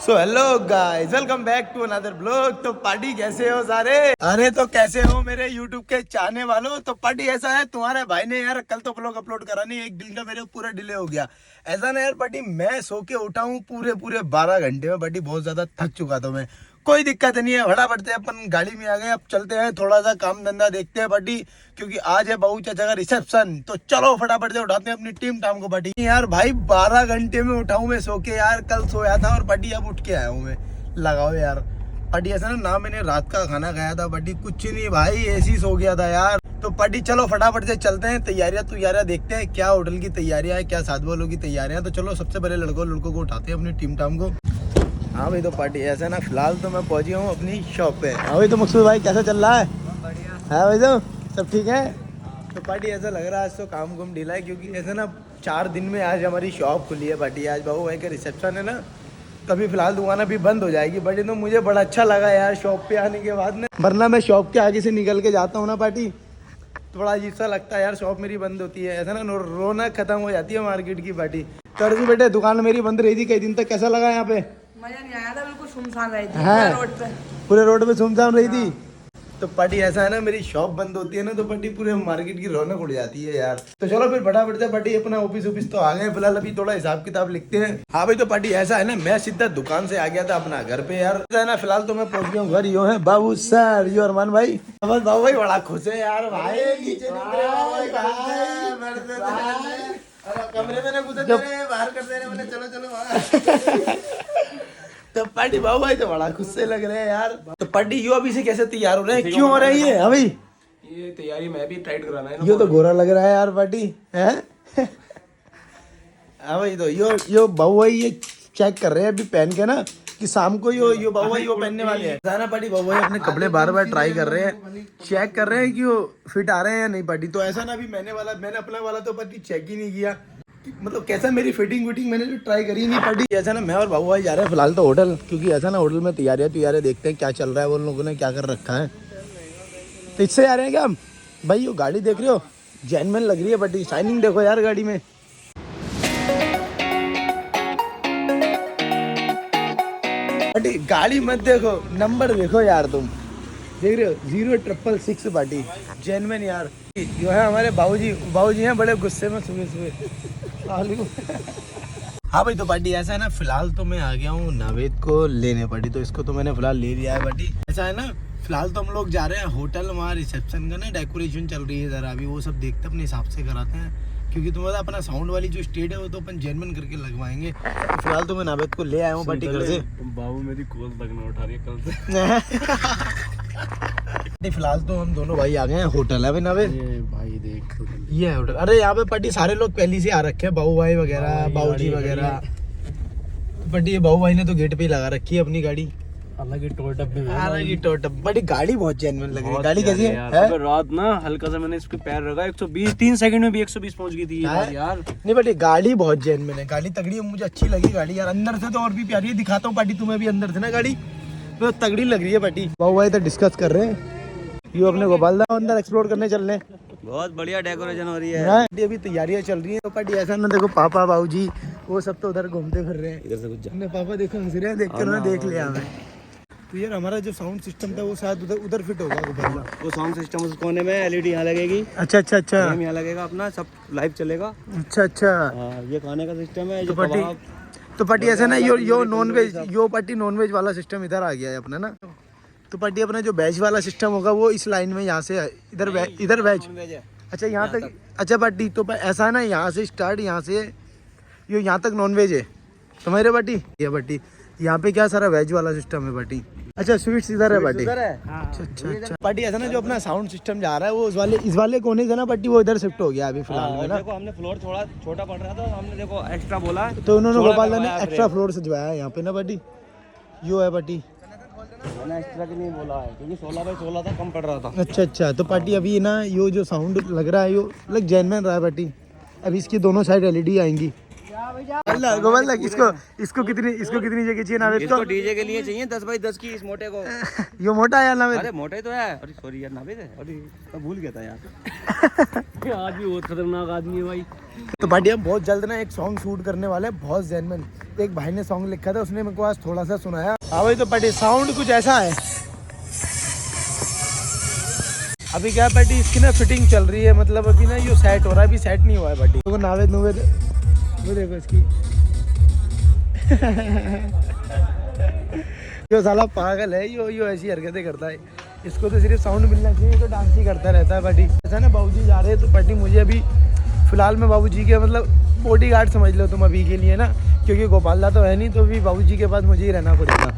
So hello guys, welcome back to another blog. तो party कैसे हो सारे? अरे तो कैसे हो मेरे यूट्यूब के चाहने वालों? तो पार्टी ऐसा है, तुम्हारे भाई ने यार कल तो ब्लॉग अपलोड करा नहीं, एक दिन का मेरे पूरा डिले हो गया। ऐसा ना यार पार्टी, मैं सो के उठा हूँ पूरे 12 घंटे में। पार्टी बहुत ज्यादा थक चुका था मैं। कोई दिक्कत नहीं है, फटाफट से अपन गाड़ी में आ गए। अब चलते हैं, थोड़ा सा काम धंधा देखते हैं पार्टी, क्योंकि आज है बहू चाचा का रिसेप्शन। तो चलो फटाफट से उठाते हैं अपनी टीम टाम को पार्टी। यार भाई 12 घंटे में उठा हूँ मैं सो के यार, कल सोया था और पार्टी अब उठ के आया हूँ मैं। लगाओ यार पार्टी, ऐसा ना मैंने रात का खाना खाया था पार्टी, कुछ नहीं भाई, ऐसे ही सो गया था यार। तो पार्टी चलो फटाफट से चलते हैं, तैयारियां देखते हैं क्या होटल की तैयारियां है, क्या साथ वालों की तैयारियां। तो चलो सबसे पहले लड़कों को उठाते हैं अपनी टीम टाम को। हाँ भाई, तो पार्टी ऐसा ना फिलहाल तो मैं पहुंच गया हूँ अपनी शॉप पे। हाँ भाई, तो मकसूद भाई कैसा चल रहा है? हाँ भाई, तो सब ठीक है। तो पार्टी ऐसा लग रहा है आज तो काम कुम ढीला है, क्योंकि ऐसा ना 4 दिन में आज हमारी शॉप खुली है पार्टी। आज बाबू भाई का रिसेप्शन है ना, तभी फिलहाल दुकान अभी बंद हो जाएगी। बट तो मुझे बड़ा अच्छा लगा यार शॉप पे आने के बाद ना, वरना मैं शॉप के आगे से निकल के जाता हूँ ना पार्टी, थोड़ा अजीब सा लगता है यार, शॉप मेरी बंद होती है। ऐसा ना रौनक खत्म हो जाती है मार्केट की पार्टी। कर दी बेटे, दुकान मेरी बंद रही थी कई दिन तक, कैसा लगा यहाँ पे? मजा नहीं आया था, बिल्कुल सुनसान रही थी पूरे रोड पे सुनसान रही थी। तो पार्टी ऐसा है ना, मेरी शॉप बंद होती है ना, तो पार्टी पूरे मार्केट की रौनक उड़ जाती है यार। तो चलो फिर फटाफट से पार्टी अपना ऑफिस तो आ गए फिलहाल, अभी थोड़ा हिसाब किताब लिखते हैं। हाँ भाई, तो पार्टी ऐसा है ना, मैं सीधा दुकान से आ गया था अपना घर पे यार। ऐसा है ना, फिलहाल तो मैं पहुंच गया हूँ घर। यो है बाबू सर, यो अरमान भाई। बस बाबू भाई बड़ा खुश है यार भाई, नीचे कमरे में ना घुसे बाहर कर दे रहे, मैंने चलो चलो तो पार्टी बाबू भाई तो बड़ा खुश से लग रहे हैं यार। तो पार्टी यो अभी से कैसे तैयार हो रहे हैं, क्यों हो रही है अभी? ये तैयारी मैं भी टाइट कराना है ना। यो तो गोरा लग रहा है यार पार्टी है। हाँ भाई, तो यो बाबू भाई ये चेक कर रहे हैं अभी पहन के ना, कि शाम को यो बाबू भाई यो पहनने वाले हैं ना। पार्टी बाबू भाई अपने कपड़े बार ट्राई कर रहे हैं, चेक कर रहे हैं कि वो फिट आ रहे हैं या नहीं पार्टी। तो ऐसा ना, अभी मैंने अपना वाला तो पार्टी चेक ही नहीं किया, मतलब कैसा मेरी फिटिंग मैंने जो ट्राई करी नहीं पार्टी। ऐसा ना, मैं और बाबू भाई जा रहे हैं फिलहाल तो होटल, क्योंकि ऐसा ना होटल में तैयारियां देखते हैं क्या चल रहा है, वो लोगों ने क्या कर रखा है। तो इससे जा रहे हैं क्या हम? भाई यो गाड़ी देख रहे हो, जेन्युइन लग रही है पार्टी, शाइनिंग देखो यार गाड़ी में। पार्टी गाड़ी मत देखो, नंबर देखो यार, तुम देख रहे हो 0666 पार्टी, जेन्युइन यार। जो है हमारे बाबूजी हैं बड़े गुस्से में सुबह हाँ भाई, तो पार्टी ऐसा है ना, फिलहाल तो मैं आ गया हूँ नावेद को लेने पार्टी। तो इसको तो मैंने फिलहाल ले लिया है पार्टी। ऐसा है ना, फिलहाल तो हम लोग जा रहे हैं होटल, वहाँ रिसेप्शन का ना डेकोरेशन चल रही है जरा, अभी वो सब देखते अपने हिसाब से कराते हैं, क्योंकि तुम्हारा अपना साउंड वाली जो स्टेज है वो तो अपन जेन्युइन करके लगवाएंगे। तो फिलहाल तो मैं नावेद को ले आया हूँ पार्टी घर से। बाबू मेरी कॉल तक ना उठा रही है कल से। फिलहाल तो हम दोनों भाई आ गए हैं होटल है भाई नावेद। भाई देख ये है होटल। अरे यहाँ पे पार्टी सारे लोग पहले से आ रखे हैं, बाबू भाई वगैरह, बाबूजी वगैरह। पार्टी ये बाबू भाई ने तो गेट पे ही लगा रखी है अपनी गाड़ी, हालांकि टोल टप में बड़ी गाड़ी बहुत जेन्युइन लग रही है। गाड़ी कैसी है? रात ना हल्का सा मैंने इसके पैर रखा, 120 3 सेकंड में भी 120 पहुंच गई थी यार। नहीं बट गाड़ी बहुत जेन्युइन है, गाड़ी तगड़ी है, मुझे अच्छी लगी गाड़ी यार। अंदर से तो और भी प्यारी है, दिखाता हूँ पार्टी तुम्हें भी अंदर से ना, गाड़ी तो तगड़ी लग रही है पार्टी। बाबू भाई तो डिस्कस कर रहे हैं, ये अपने गोपाल दा अंदर एक्सप्लोर करने चल रहे हैं। बहुत बढ़िया डेकोरेशन हो रही है, अभी तैयारियां चल रही है। तो पार्टी ऐसा ना, देखो पापा बाबूजी वो सब तो उधर घूमते फिर रहे हैं, इधर से कुछ पापा देखो हंस रहे हैं, देख कर उन्होंने देख लिया हमें। तो यार हमारा जो साउंड सिस्टम था वो शायद उधर फिट होगा गोपाल। वो साउंड सिस्टम उस कोने में एलईडी यहाँ लगेगी। अच्छा यहाँ लगेगा, अपना सब लाइव चलेगा। अच्छा ये खाने का सिस्टम है। तो पार्टी ऐसा ना, यो नॉन वेज, यो पार्टी नॉन वेज वाला सिस्टम इधर आ गया है अपना ना। तो पार्टी अपना जो वेज वाला सिस्टम होगा वो इस लाइन में यहाँ से इधर वेज। अच्छा यहाँ तक, अच्छा पार्टी तो ऐसा है ना, यहाँ से स्टार्ट, यहाँ से यो यहाँ तक नॉन वेज है तुम्हारे पार्टी। ये पार्टी यहाँ पे क्या सारा वेज वाला सिस्टम है पार्टी। अच्छा स्वीट्स इधर है पार्टी। अच्छा पार्टी ऐसा ना, जो अपना साउंड सिस्टम जा रहा है वो इस वाले कोने से ना पार्टी वो इधर शिफ्ट हो गया अभी फिलहाल में ना। देखो हमने फ्लोर थोड़ा छोटा पड़ रहा था, हमने देखो एक्स्ट्रा बोला, तो उन्होंने गोपाल ने एक्स्ट्रा फ्लोर सजवाया है यहाँ पे ना पार्टी। यो है पार्टी, मैंने एक्स्ट्रा की नहीं बोला है, क्योंकि 16x16 था, कम पड़ रहा था। अच्छा तो पार्टी अभी ना यो जो साउंड लग रहा है यो लग जेन्युइन रहा है पार्टी। अभी इसकी दोनों साइड एलईडी आएंगी। गोपाल दा इसको कितनी जगह चाहिए नावेद इसको को? डीजे के लिए चाहिए 10x10 की इस मोटे को। यो मोटा है यार नावेद। अरे मोटे तो है। अरे सॉरी यार नावेद है। अरे मैं भूल गया था यार। आदमी बहुत खतरनाक आदमी है भाई। तो भाई हम बहुत जल्द ना एक सॉन्ग शूट करने वाले हैं, बहुत जेन्युइन। एक भाई ने सॉन्ग लिखा था, उसने मेरे को आज थोड़ा सा सुनाया। हाँ भाई, तो पार्टी साउंड कुछ ऐसा है। अभी क्या पार्टी इसकी ना फिटिंग चल रही है, मतलब अभी ना ये सेट हो रहा है, अभी सेट नहीं हुआ है पार्टी। तो नावेद नुवेद वो देखो इसकी यो साला पागल है, यो ऐसी हरकतें करता है। इसको तो सिर्फ साउंड मिलना चाहिए, तो डांस ही करता रहता है पार्टी। ऐसा ना बाबूजी जा रहे हैं तो पार्टी मुझे अभी फिलहाल में बाबूजी के मतलब बॉडी गार्ड समझ लो तुम अभी के लिए ना, क्योंकि गोपालदा तो है नहीं, तो अभी बाबूजी के पास मुझे ही रहना पड़ेगा।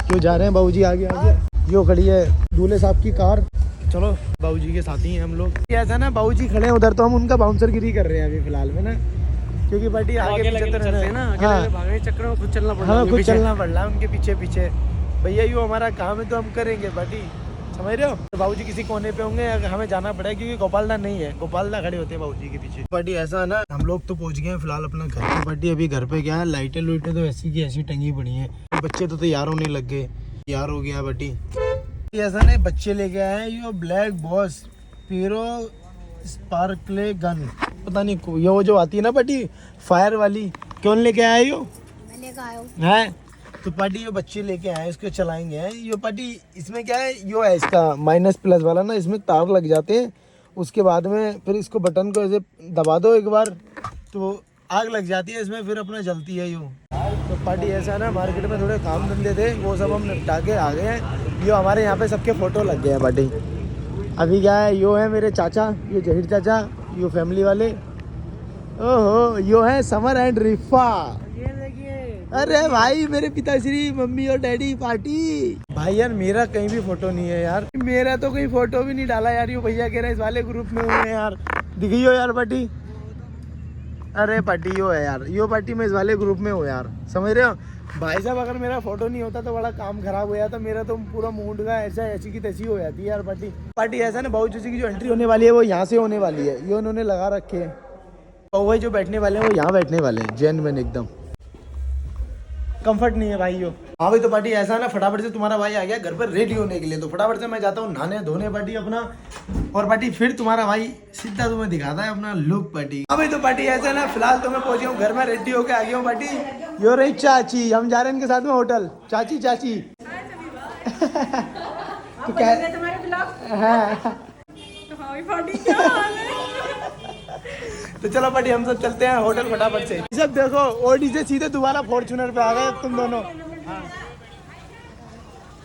क्यों जा रहे हैं बाबूजी आगे आगे। यो खड़ी है दूल्हे साहब की कार, चलो बाबूजी के साथ ही हैं हम लोग। ऐसा ना बाबूजी खड़े हैं उधर, तो हम उनका बाउंसर गिरी कर रहे हैं अभी फिलहाल में ना, क्योंकि पार्टी आगे पीछे तो रहना है ना। हाँ, भागने के चक्कर में खुद चलना पड़ रहा है। हमें खुद चलना पड़ रहा है उनके पीछे पीछे। भैया यो हमारा काम है तो हम करेंगे पार्टी, समझ रहे हो। तो बाबूजी किसी कोने पे होंगे, हमें जाना पड़ेगा क्योंकि गोपालदा नहीं है, गोपालदा खड़े होते हैं बाबूजी के पीछे। पार्टी ऐसा है ना, हम लोग तो पहुंच गए हैं फिलहाल अपना घर पे। पार्टी अभी घर पे क्या है, लाइटें लुइटें तो ऐसी की ऐसी टंगी पड़ी हैं। बच्चे तो तैयार होने लग गए, तैयार हो गया पार्टी। ऐसा नहीं, बच्चे लेके आए हैं यो ब्लैक बॉस पीरो स्पार्कले गन, पता नहीं ये वो जो आती है ना पार्टी फायर वाली, कौन लेके आया यो? मैं लेकर आया हूँ। है तो पार्टी ये बच्चे लेके आए, इसको चलाएंगे। ये पार्टी इसमें क्या है, यो है इसका माइनस प्लस वाला ना, इसमें तार लग जाते हैं। उसके बाद में फिर इसको बटन को ऐसे दबा दो एक बार तो आग लग जाती है इसमें, फिर अपना जलती है यूँ। तो पार्टी ऐसा ना, मार्केट में थोड़े काम धंधे थे, वो सब हम निपटा के आ गए हैं। यो हमारे यहाँ पे सबके फोटो लग गए हैं पार्टी। अभी क्या है, यो है मेरे चाचा, यो जहीर चाचा, यो फैमिली वाले। ओहो, यो है समर एंड रिफा। अरे भाई मेरे पिताश्री, मम्मी और डैडी पार्टी। भाई यार मेरा कहीं भी फोटो नहीं है यार, मेरा तो कहीं फोटो भी नहीं डाला यार। यो भैया कह रहे हैं इस वाले ग्रुप में हुए हैं यार, दिखियो यार पार्टी। अरे पार्टी यो है यार, यो पार्टी में इस वाले ग्रुप में हो यार, समझ रहे हो भाई साहब। अगर मेरा फोटो नहीं होता तो बड़ा काम खराब हो जाता मेरा, तो पूरा मूड का ऐसा ऐसी की तैसी हो जाती है यार पार्टी। ऐसा ना, बाबू जी की जो एंट्री होने वाली है वो यहाँ से होने वाली है, ये उन्होंने लगा रखे हैं। और वही जो बैठने वाले हैं वो यहाँ बैठने वाले हैं, जेन्युइन एकदम कंफर्ट नहीं है भाई यो। हाँ भाई, तो पार्टी ऐसा ना, फटाफट से तुम्हारा भाई आ गया घर पर रेडी होने के लिए, तो फटाफट से मैं जाता हूँ नहाने धोने पार्टी अपना, और पार्टी फिर तुम्हारा भाई सीधा तुम्हें दिखाता है अपना लुक पार्टी। हाँ भाई, तो पार्टी ऐसा ना, फिलहाल तो मैं पहुंच गया हूँ घर में, रेडी होके आ गया हूँ पार्टी। यो रही चाची, हम जा रहे हैं इनके साथ में होटल। चाची चाची तो क्या है, तो चलो पार्टी हम सब चलते हैं होटल फटाफट से। सब देखो ओडी से सीधे दोबारा फॉर्च्यूनर पे आ गए तुम दोनों। हाँ,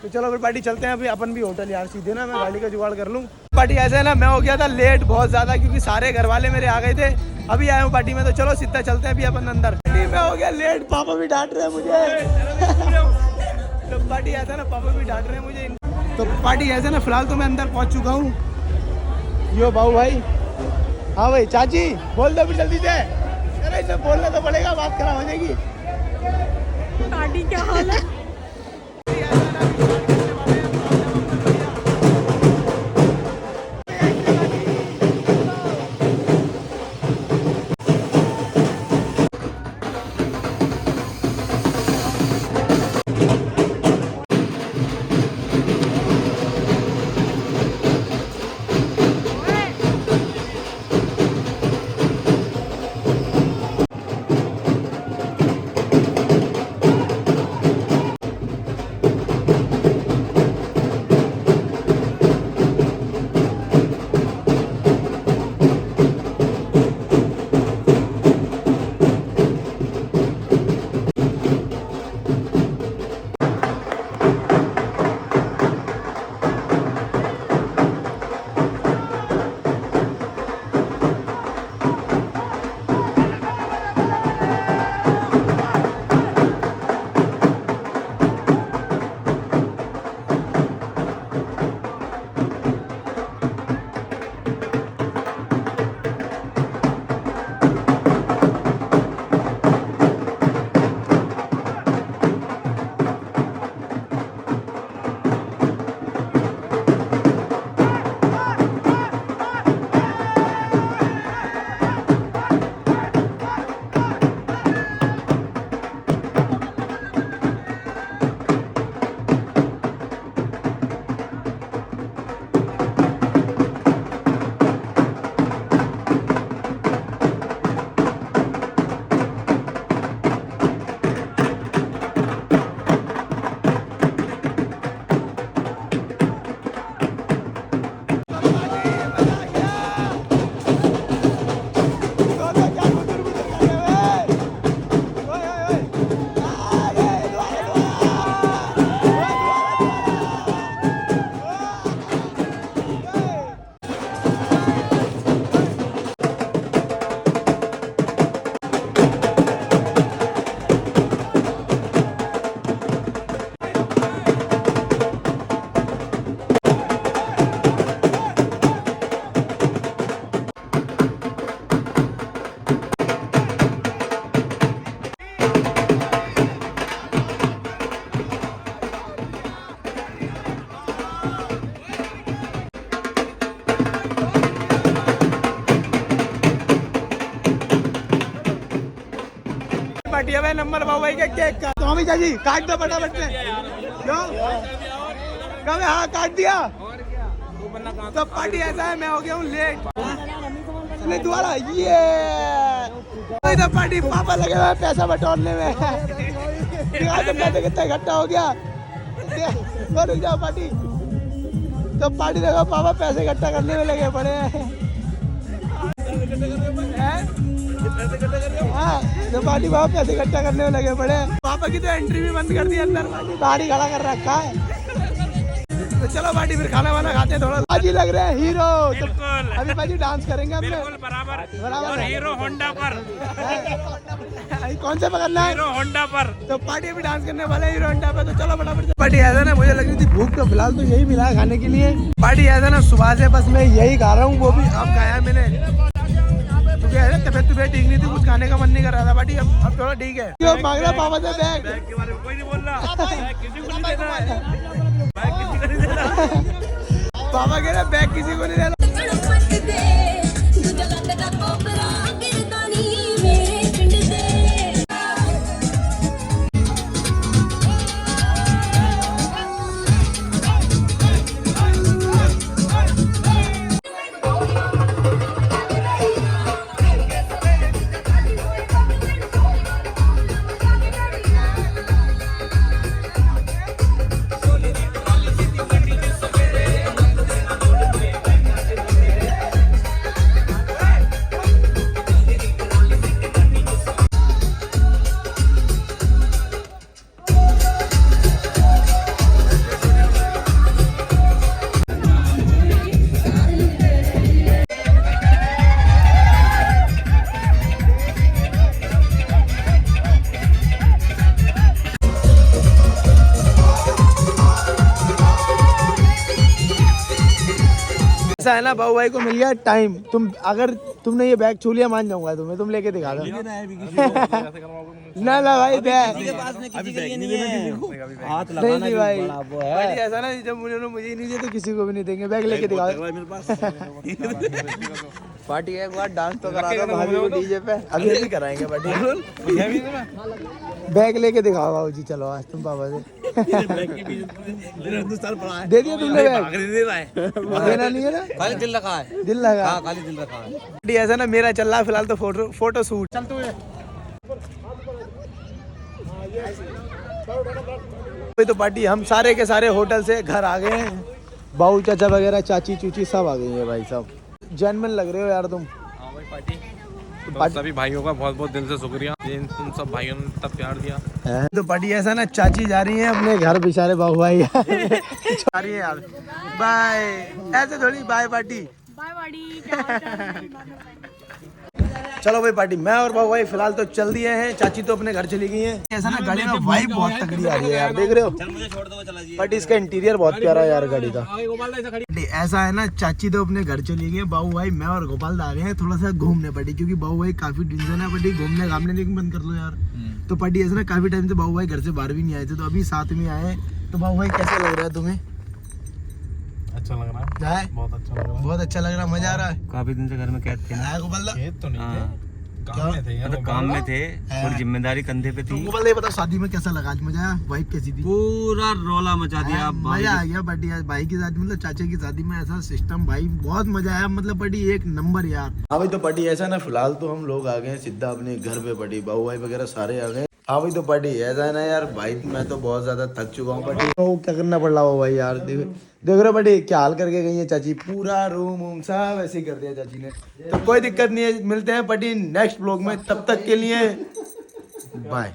तो चलो फिर पार्टी चलते हैं अभी अपन भी होटल यार, सीधे ना मैं गाड़ी का जुगाड़ कर लूँ। पार्टी ऐसे है ना, मैं हो गया था लेट बहुत ज्यादा, क्योंकि सारे घर वाले मेरे आ गए थे, अभी आए हूँ पार्टी में। तो चलो सीधा चलते हैं अभी अपन अंदर। मैं हो गया लेट, पापा भी डांट रहे हैं मुझे। तो पार्टी ऐसा ना, पापा भी डांट रहे हैं मुझे। तो पार्टी ऐसा ना, फिलहाल तो मैं अंदर पहुंच चुका हूँ। यो बाबू भाई, हाँ भाई चाची बोल दो फिर जल्दी से। अरे इसे बोलना तो पड़ेगा, बात खराब हो जाएगी। पार्टी क्या हाल है? लिया हुआ नंबर बाबू भाई के केक का। तो हमें चाची काट दो फटाफट से। क्यों कब? हाँ काट दिया। तो पार्टी ऐसा है, मैं हो गया हूँ लेट। नहीं दोबारा ये तो पार्टी पापा लगे हुए पैसा बटोरने में। तो पैसे कितना इकट्ठा हो गया। तो रुक जाओ पार्टी। तो पार्टी देखो पापा पैसे इकट्ठा करने में लगे पड़े हैं। हाँ तो पार्टी पापा पैसे इकट्ठा करने में लगे पड़े हैं। पापा की तो एंट्री भी बंद कर दी अंदर, गाड़ी खड़ा कर रखा है। तो चलो पार्टी फिर खाना वाना खाते हैं। थोड़ा बाजी लग रहे हैं हीरो। तो अभी बाजी डांस करेंगे अपने बराबर हीरो होंडा पर। कौन से पकड़ना है? हीरो होंडा पर। तो पार्टी अभी डांस करने वाले हीरो होंडा पे। तो चलो फटाफट। पार्टी ऐसा ना, मुझे लग रही थी भूख, तो फिलहाल तो यही मिला है खाने के लिए। पार्टी ऐसा ना, सुबह से बस मैं यही खा रहा हूँ, वो भी अब खाया मैंने। तबियत ठीक नहीं थी, कुछ खाने का मन नहीं कर रहा था। पार्टी अब थोड़ा ठीक है। क्यों मांग रहा पापा से बैग? बैग के बारे में कोई नहीं बोल रहा। बैग किसी को नहीं देना है। बैग किसी को नहीं देना। पापा कह रहे बैग किसी को नहीं देना। ऐसा है ना, बाबू भाई को मिल गया टाइम। अगर तुमने ये बैग छू लिया मान जाऊंगा तुम्हें। तुम लेके दिखा दो। ना भाई बैग नहीं भाई। ऐसा ना, जब मुझे नहीं दिया तो किसी को भी नहीं देंगे। बैग लेके दिखा दो। पार्टी एक बार डांस तो करा दो भाभी को डीजे पे। अभी भी कराएंगे पार्टी। बैग लेके दिखाओ बाबू जी। चलो आज तुम पापा से दे दिया तुमने बैग? देना नहीं है ना? खाली दिल रखा है। दिल लगा? हाँ खाली दिल रखा है। ऐसा ना, मेरा चल रहा है फिलहाल तो फोटो शूट। चल तू तो पार्टी हम सारे के सारे होटल से घर आ गए हैं। बाऊ चाचा वगैरह, चाची चूची सब आ गई है भाई साहब। जेन्युइन लग रहे हो यार तुम। हाँ भाई पार्टी तो सभी भाइयों का बहुत बहुत दिल से शुक्रिया, जिन तुम सब भाइयों ने इतना प्यार दिया। तो पार्टी ऐसा ना, चाची जा रही है अपने घर, बेचारे बाबू भाई जा रही है यार। बाय। ऐसे थोड़ी बाय पार्टी। बाय बड़ी, क्या हाल चाल? चलो भाई पार्टी, मैं और बाबू भाई फिलहाल तो चल दिए हैं। चाची तो अपने घर चली गई है। ऐसा ना, गाड़ी में वाइब बहुत तगड़ी आ रही है यार, देख रहे हो। मुझे छोड़ दो, चला जी। बट इसका इंटीरियर बहुत प्यारा है यार गाड़ी का। ऐसा है ना, चाची तो अपने घर चली गई, बाबू भाई मैं और गोपाल आ गए हैं थोड़ा सा घूमने। पड़ी क्योंकि बाबू भाई काफी टेंशन है। पड़ी घूमने घामने लेकिन बंद कर लो यार। तो पड़ी ऐसा ना, काफी टाइम से बाबू भाई घर से बाहर भी नहीं आए थे, तो अभी साथ में आए। तो बाबू भाई कैसा लग रहा है तुम्हें? अच्छा लग रहा है, बहुत अच्छा लग रहा है। बहुत अच्छा लग रहा है, मजा आ रहा है। काफी दिन से घर में कैद थे ना। गोपाल खेत तो नहीं थे, काम में थे यार। मतलब काम में थे, थोड़ी जिम्मेदारी कंधे पे थी। गोपाल ये बताओ, शादी में कैसा लगा आज? मजा आया? वाइफ कैसी थी? पूरा रोला मचा दिया भाई। मजा आ गया बड़ी भाई की शादी, मतलब चाचा की शादी में ऐसा सिस्टम भाई बहुत मजा आया। मतलब बड़ी एक नंबर यार। हाँ भाई, तो पटी ऐसा ना, फिलहाल तो हम लोग आ गए सीधा अपने घर पे। पटी बाबू भाई वगैरह सारे आ गए। हाँ भाई, तो पटी ऐसा है ना यार, भाई मैं तो बहुत ज्यादा थक चुका हूँ। पटी तो क्या करना पड़ रहा हो भाई यार। देख रहे हो पटी क्या हाल करके गई है चाची। पूरा रूम सब ऐसे ही कर दिया चाची ने। तो कोई दिक्कत नहीं है, मिलते हैं पटी नेक्स्ट ब्लॉग में। तब तक के लिए बाय।